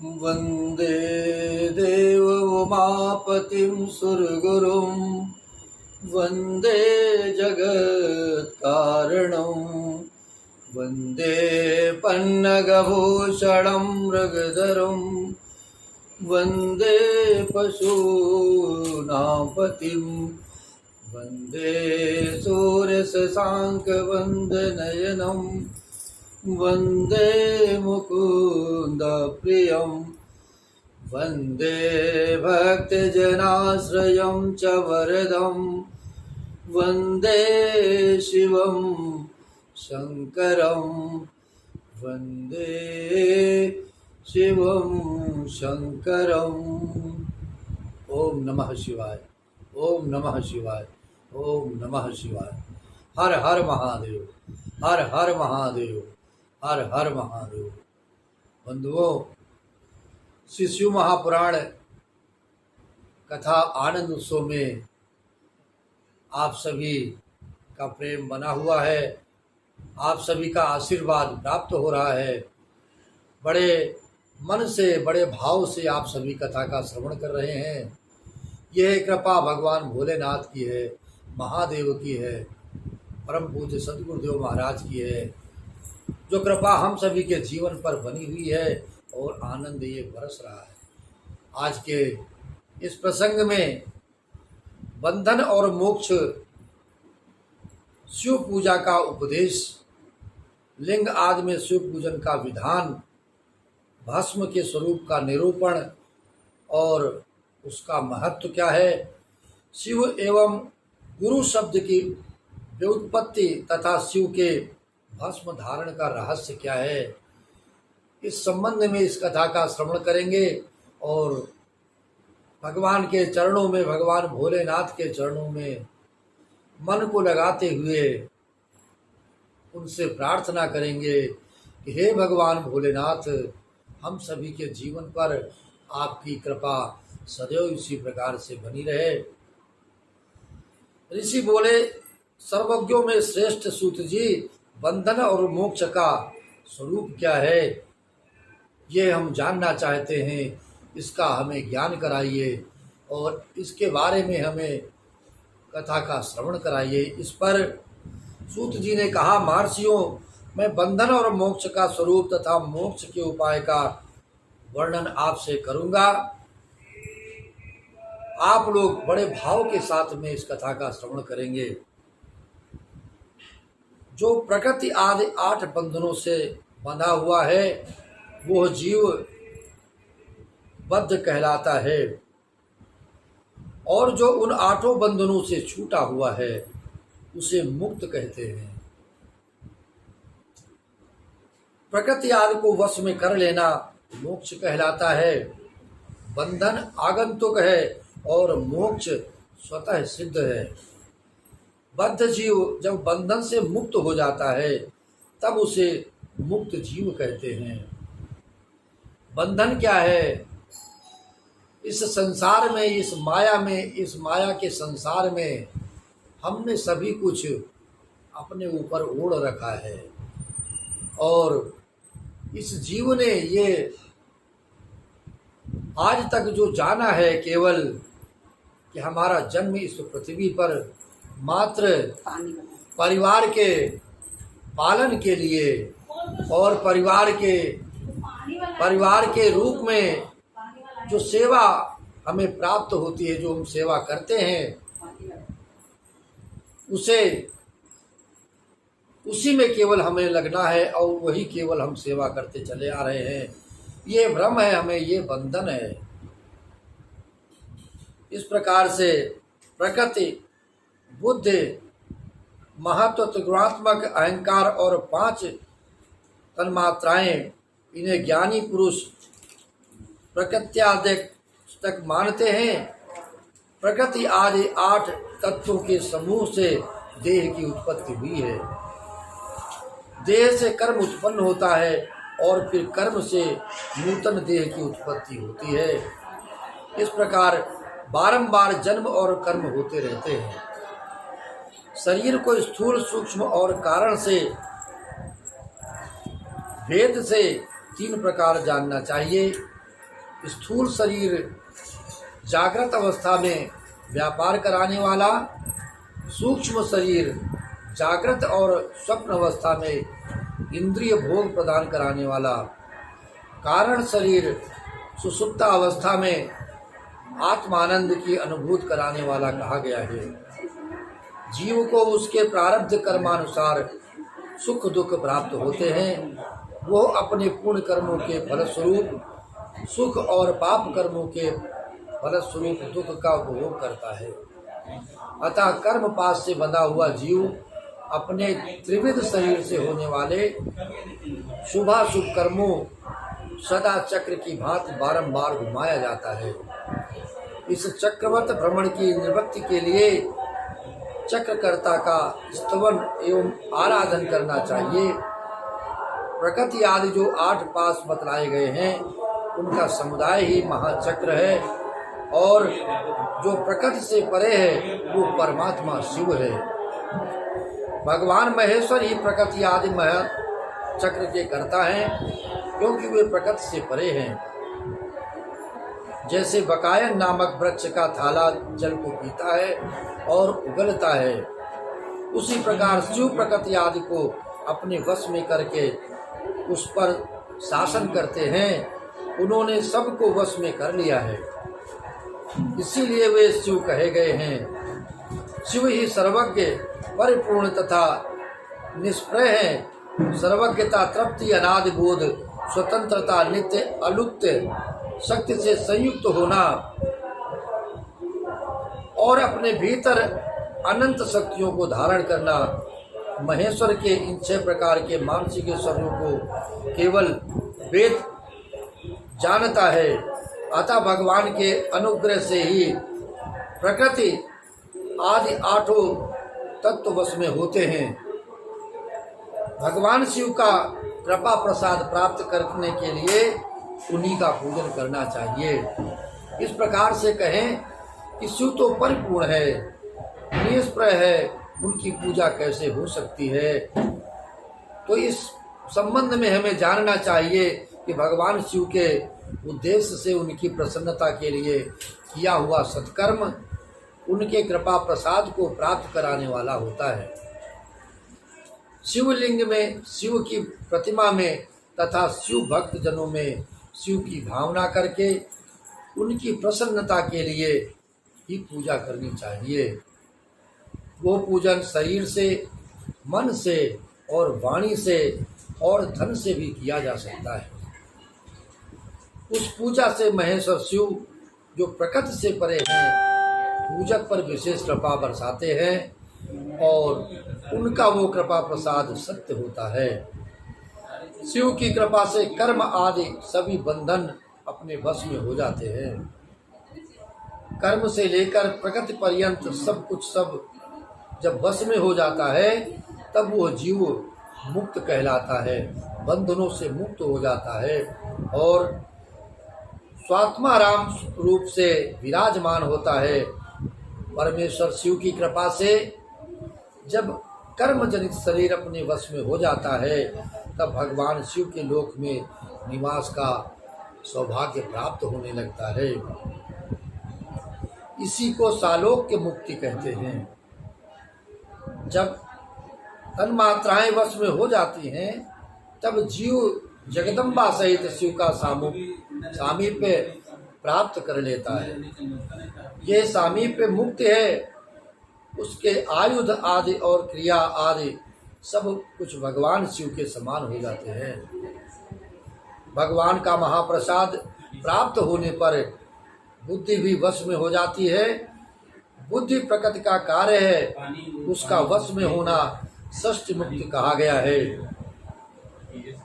वन्दे देवोमापतिं सुरगुरुं वन्दे जगत्कारणं वन्दे पन्नगभूषणं मृगधरं वन्दे पशूनां वन्दे सूर्यशशाङ्कवन्दनयनं वन्दे मुकुन्दप्रियं वन्दे भक्तजनाश्रयं च वरदं वन्दे शिवं शङ्करं वन्दे शिवं शङ्करम्। ओम नमः शिवाय, ओम नमः शिवाय, ओम नमः शिवाय। हर हर महादेव, हर हर महादेव, हर हर महादेव। बंधुओं, श्री शिव महापुराण कथा आनंद उत्सव में आप सभी का प्रेम बना हुआ है, आप सभी का आशीर्वाद प्राप्त हो रहा है। बड़े मन से, बड़े भाव से आप सभी कथा का श्रवण कर रहे हैं। यह कृपा भगवान भोलेनाथ की है, महादेव की है, परम पूज्य सदगुरुदेव महाराज की है, जो कृपा हम सभी के जीवन पर बनी हुई है और आनंद ये बरस रहा है। आज के इस प्रसंग में बंधन और मोक्ष, शिव पूजा का उपदेश, लिंग आदि में शिव पूजन का विधान, भस्म के स्वरूप का निरूपण और उसका महत्व क्या है, शिव एवं गुरु शब्द की व्युत्पत्ति तथा शिव के भस्म धारण का रहस्य क्या है, इस संबंध में इस कथा का श्रवण करेंगे और भगवान के चरणों में, भगवान भोलेनाथ के चरणों में मन को लगाते हुए उनसे प्रार्थना करेंगे कि हे भगवान भोलेनाथ, हम सभी के जीवन पर आपकी कृपा सदैव इसी प्रकार से बनी रहे। ऋषि बोले, सर्वज्ञों में श्रेष्ठ सूत जी, बंधन और मोक्ष का स्वरूप क्या है, ये हम जानना चाहते हैं। इसका हमें ज्ञान कराइए और इसके बारे में हमें कथा का श्रवण कराइए। इस पर सूत जी ने कहा, महर्षियों, मैं बंधन और मोक्ष का स्वरूप तथा मोक्ष के उपाय का वर्णन आपसे करूंगा। आप लोग बड़े भाव के साथ में इस कथा का श्रवण करेंगे। जो प्रकृति आदि 8 बंधनों से बंधा हुआ है वो जीव बद्ध कहलाता है, और जो उन 8 बंधनों से छूटा हुआ है उसे मुक्त कहते हैं। प्रकृति आदि को वश में कर लेना मोक्ष कहलाता है। बंधन आगंतुक है और मोक्ष स्वतः सिद्ध है। बद्ध जीव जब बंधन से मुक्त हो जाता है तब उसे मुक्त जीव कहते हैं। बंधन क्या है? इस संसार में, इस माया के संसार में हमने सभी कुछ अपने ऊपर ओढ़ रखा है और इस जीव ने ये आज तक जो जाना है केवल कि हमारा जन्म इस पृथ्वी पर मात्र परिवार के पालन के लिए और परिवार के रूप में जो सेवा हमें प्राप्त होती है, जो हम सेवा करते हैं, उसी में केवल हमें लगना है और वही केवल हम सेवा करते चले आ रहे हैं। ये भ्रम है हमें, ये बंधन है। इस प्रकार से प्रकृति, बुद्धि, महत्व, त्रिगुणात्मक अहंकार और 5 तन्मात्राएं, इन्हें ज्ञानी पुरुष प्रकृत्यादि तक मानते हैं। प्रकृति आदि 8 तत्वों के समूह से देह की उत्पत्ति हुई है। देह से कर्म उत्पन्न होता है और फिर कर्म से नूतन देह की उत्पत्ति होती है। इस प्रकार बारंबार जन्म और कर्म होते रहते हैं। शरीर को स्थूल, सूक्ष्म और कारण से भेद से 3 प्रकार जानना चाहिए। स्थूल शरीर जागृत अवस्था में व्यापार कराने वाला, सूक्ष्म शरीर जागृत और स्वप्न अवस्था में इंद्रिय भोग प्रदान कराने वाला, कारण शरीर सुषुप्त अवस्था में आत्मानंद की अनुभूति कराने वाला कहा गया है। जीव को उसके प्रारब्ध कर्मानुसार सुख दुख प्राप्त होते हैं। वो अपने पुण्य कर्मों के फलस्वरूप सुख और पाप कर्मों के फलस्वरूप दुख का उपभोग करता है। अतः कर्म पाश से बंधा हुआ जीव अपने त्रिविध शरीर से होने वाले शुभाशुभ कर्मों सदा चक्र की भांति बारंबार घुमाया जाता है। इस चक्रवत भ्रमण की निवृत्ति के लिए चक्रकर्ता का स्तवन एवं आराधन करना चाहिए। प्रकृति आदि जो 8 पास बतलाए गए हैं उनका समुदाय ही महाचक्र है, और जो प्रकृति से परे है वो परमात्मा शिव है। भगवान महेश्वर ही प्रकृति आदि महाचक्र के कर्ता हैं, क्योंकि वे प्रकृति से परे हैं। जैसे बकायन नामक वृक्ष का थाला जल को पीता है और उगलता है, उसी प्रकार शिव प्रकृति आदि को अपने वश में करके उस पर शासन करते हैं। उन्होंने सबको वश में कर लिया है, इसीलिए वे शिव कहे गए हैं। शिव ही सर्वज्ञ परिपूर्ण तथा निष्प्रय है। सर्वज्ञता, तृप्ति, अनादि बोध, स्वतंत्रता, नित्य अलुप्त शक्ति से संयुक्त होना और अपने भीतर अनंत शक्तियों को धारण करना, महेश्वर के इन 6 प्रकार के मानसिक शरीरों को केवल वेद जानता है। अतः भगवान के अनुग्रह से ही प्रकृति आदि 8 तत्व वश में होते हैं। भगवान शिव का कृपा प्रसाद प्राप्त करने के लिए उन्हीं का पूजन करना चाहिए। इस प्रकार से कहें कि शिव तो परिपूर्ण है, निष्प्रय है, उनकी पूजा कैसे हो सकती है। तो इस संबंध में हमें जानना चाहिए कि भगवान शिव के उद्देश्य से उनकी प्रसन्नता के लिए किया हुआ सत्कर्म उनके कृपा प्रसाद को प्राप्त कराने वाला होता है। शिवलिंग में, शिव की प्रतिमा में तथा शिव भक्त जनों में शिव की भावना करके उनकी प्रसन्नता के लिए ही पूजा करनी चाहिए। वो पूजन शरीर से, मन से और वाणी से और धन से भी किया जा सकता है। उस पूजा से महेश्वर शिव जो प्रकृति से परे हैं, पूजक पर विशेष कृपा बरसाते हैं और उनका वो कृपा प्रसाद सत्य होता है। शिव की कृपा से कर्म आदि सभी बंधन अपने वश में हो जाते हैं। कर्म से लेकर प्रकृति पर्यंत सब कुछ सब जब वश में हो जाता है तब वो जीव मुक्त कहलाता है, बंधनों से मुक्त हो जाता है और स्वात्माराम रूप से विराजमान होता है। परमेश्वर शिव की कृपा से जब कर्म जनित शरीर अपने वश में हो जाता है तब भगवान शिव के लोक में निवास का सौभाग्य प्राप्त होने लगता है। इसी को सालोक्य मुक्ति कहते हैं। जब तन्मात्राएं वश में हो जाती हैं तब जीव जगदम्बा सहित शिव का सामीप्य प्राप्त कर लेता है। यह सामीप्य मुक्ति है। उसके आयुध आदि और क्रिया आदि सब कुछ भगवान शिव के समान हो जाते हैं। भगवान का महाप्रसाद प्राप्त होने पर बुद्धि भी वश में हो जाती है। बुद्धि प्रकृति का कार्य है, उसका वश में होना षष्ठ मुक्ति कहा गया है।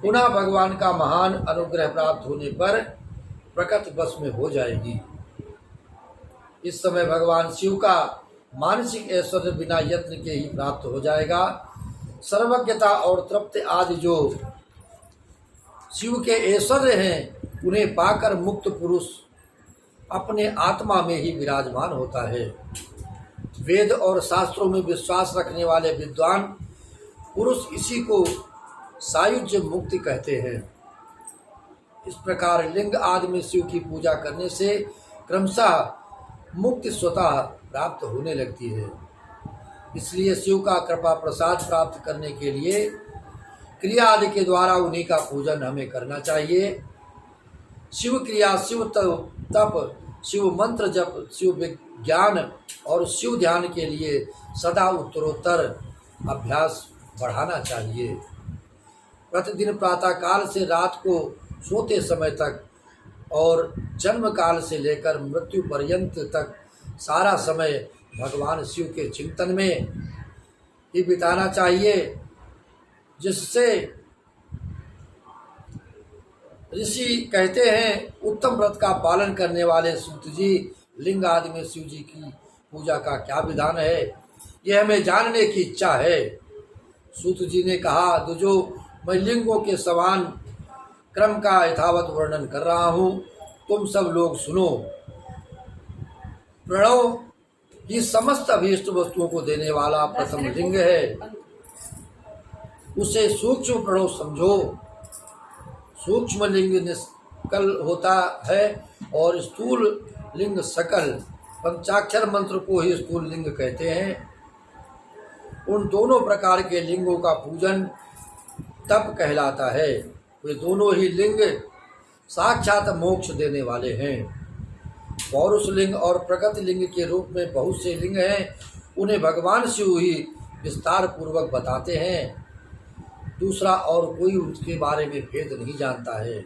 पुनः भगवान का महान अनुग्रह प्राप्त होने पर प्रकृति वश में हो जाएगी। इस समय भगवान शिव का मानसिक ऐश्वर्य बिना यत्न के ही प्राप्त हो जाएगा। सर्वज्ञता और तृप्ति आदि जो शिव के ऐश्वर्य हैं उन्हें पाकर मुक्त पुरुष अपने आत्मा में ही विराजमान होता है। वेद और शास्त्रों में विश्वास रखने वाले विद्वान पुरुष इसी को सायुज्य मुक्ति कहते हैं। इस प्रकार लिंग आदि में शिव की पूजा करने से क्रमशः मुक्ति स्वतः प्राप्त होने लगती है। इसलिए शिव का कृपा प्रसाद प्राप्त करने के लिए क्रिया आदि के द्वारा उन्हीं का पूजन हमें करना चाहिए। शिव क्रिया, शिव तप, शिव मंत्र जप, शिव विज्ञान और शिव ध्यान के लिए सदा उत्तरोत्तर अभ्यास बढ़ाना चाहिए। प्रतिदिन प्रातः काल से रात को सोते समय तक और जन्म काल से लेकर मृत्यु पर्यंत तक सारा समय भगवान शिव के चिंतन में ही बिताना चाहिए, जिससे ऋषि कहते हैं उत्तम व्रत का पालन करने वाले सूत जी, लिंग आदि में शिव जी की पूजा का क्या विधान है, यह हमें जानने की इच्छा है। सूत जी ने कहा, तो जो मैं लिंगों के समान क्रम का यथावत वर्णन कर रहा हूँ, तुम सब लोग सुनो। प्रणव ही समस्त अभीष्ट वस्तुओं को देने वाला प्रथम लिंग है। उसे सूक्ष्म प्रणव समझो। सूक्ष्म लिंग निष्कल होता है और स्थूल लिंग सकल। पंचाक्षर मंत्र को ही स्थूल लिंग कहते हैं। उन दोनों प्रकार के लिंगों का पूजन तप कहलाता है। वे दोनों ही लिंग साक्षात मोक्ष देने वाले हैं। पौरुष लिंग और प्रकृति लिंग के रूप में बहुत से लिंग हैं, उन्हें भगवान शिव ही विस्तार पूर्वक बताते हैं। दूसरा और कोई उसके बारे में भेद नहीं जानता है।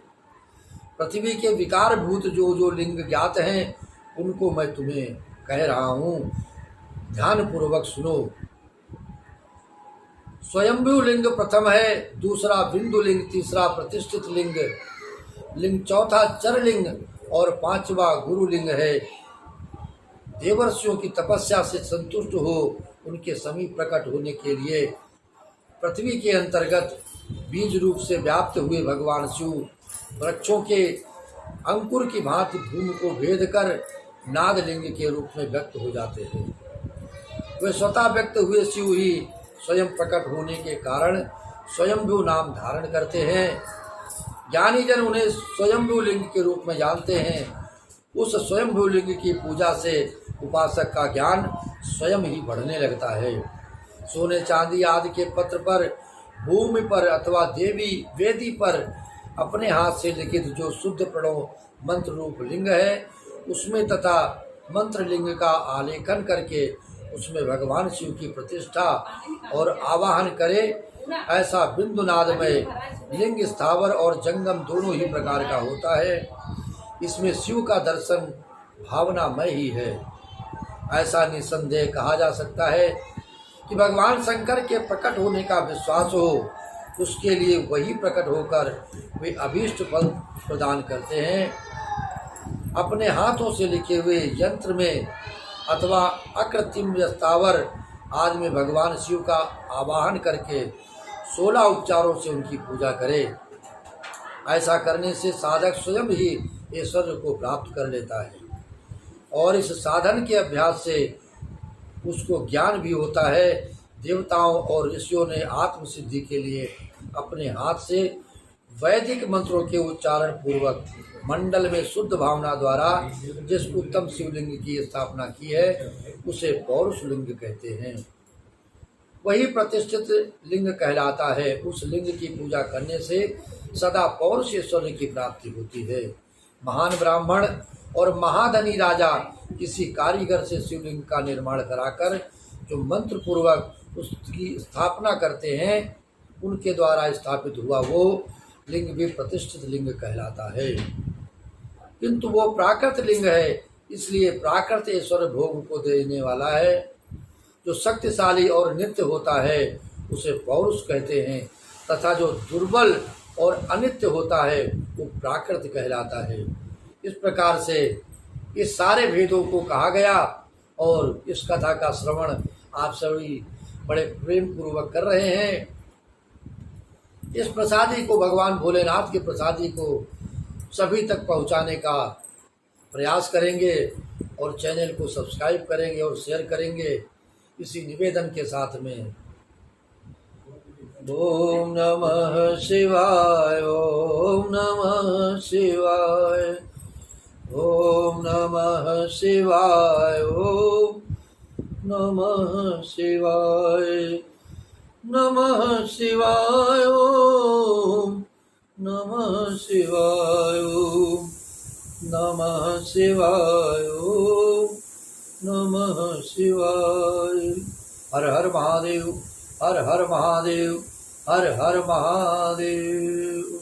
पृथ्वी के विकारभूत जो जो लिंग ज्ञात हैं, उनको मैं तुम्हें कह रहा हूँ, ध्यान पूर्वक सुनो। स्वयंभू लिंग प्रथम है, दूसरा बिंदु लिंग, तीसरा प्रतिष्ठित लिंग चौथा चर लिंग और पांचवा गुरु लिंग है। देवर्षियों की तपस्या से संतुष्ट हो उनके समीप प्रकट होने के लिए पृथ्वी के अंतर्गत बीज रूप से व्याप्त हुए भगवान शिव वृक्षों के अंकुर की भांति भूमि को भेद कर नादलिंग के रूप में व्यक्त हो जाते हैं। वे स्वतः व्यक्त हुए शिव ही स्वयं प्रकट होने के कारण स्वयंभू नाम धारण करते हैं। ज्ञानी जन उन्हें स्वयंभू लिंग के रूप में जानते हैं। उस स्वयंभू लिंग की पूजा से उपासक का ज्ञान स्वयं ही बढ़ने लगता है। सोने चांदी आदि के पत्र पर, भूमि पर अथवा देवी वेदी पर अपने हाथ से लिखित जो शुद्ध प्रणव मंत्र रूप लिंग है, उसमें तथा मंत्र लिंग का आलेखन करके उसमें भगवान शिव की प्रतिष्ठा और आवाहन करे। ऐसा बिंदुनाद में लिंग स्थावर और जंगम दोनों ही प्रकार का होता है। इसमें शिव का दर्शन भावनामय ही है। ऐसा निसंदेह कहा जा सकता है कि भगवान शंकर के प्रकट होने का विश्वास हो, उसके लिए वही प्रकट होकर वे अभीष्ट फल प्रदान करते हैं। अपने हाथों से लिखे हुए यंत्र में अथवा अकृत्रिम स्थावर आदि में भगवान शिव का आवाहन करके 16 उपचारों से उनकी पूजा करे। ऐसा करने से साधक स्वयं ही ऐश्वर्य को प्राप्त कर लेता है और इस साधन के अभ्यास से उसको ज्ञान भी होता है। देवताओं और ऋषियों ने आत्मसिद्धि के लिए अपने हाथ से वैदिक मंत्रों के उच्चारण पूर्वक मंडल में शुद्ध भावना द्वारा जिस उत्तम शिवलिंग की स्थापना की है, उसे पौरुष लिंग कहते हैं। वही प्रतिष्ठित लिंग कहलाता है। उस लिंग की पूजा करने से सदा पौरुष ऐश्वर्य की प्राप्ति होती है। महान ब्राह्मण और महाधनी राजा किसी कारीगर से शिवलिंग का निर्माण कराकर जो मंत्र पूर्वक उसकी स्थापना करते हैं, उनके द्वारा स्थापित हुआ वो लिंग भी प्रतिष्ठित लिंग कहलाता है। किंतु वो प्राकृत लिंग है, इसलिए प्राकृत ऐश्वर्य भोग को देने वाला है। जो शक्तिशाली और नित्य होता है उसे पौरुष कहते हैं, तथा जो दुर्बल और अनित्य होता है वो प्राकृत कहलाता है। इस प्रकार से इस सारे भेदों को कहा गया और इस कथा का श्रवण आप सभी बड़े प्रेम पूर्वक कर रहे हैं। इस प्रसादी को, भगवान भोलेनाथ के प्रसादी को सभी तक पहुंचाने का प्रयास करेंगे और चैनल को सब्सक्राइब करेंगे और शेयर करेंगे। इसी निवेदन के साथ में ओम नमः शिवाय, ओम नमः शिवाय, ओम नमः शिवाय, ओम नमः शिवाय, नमः शिवाय, ओम नमः शिवाय, ओम नमः शिवाय, ओम नमः शिवाय। हर हर महादेव, हर हर महादेव, हर हर महादेव।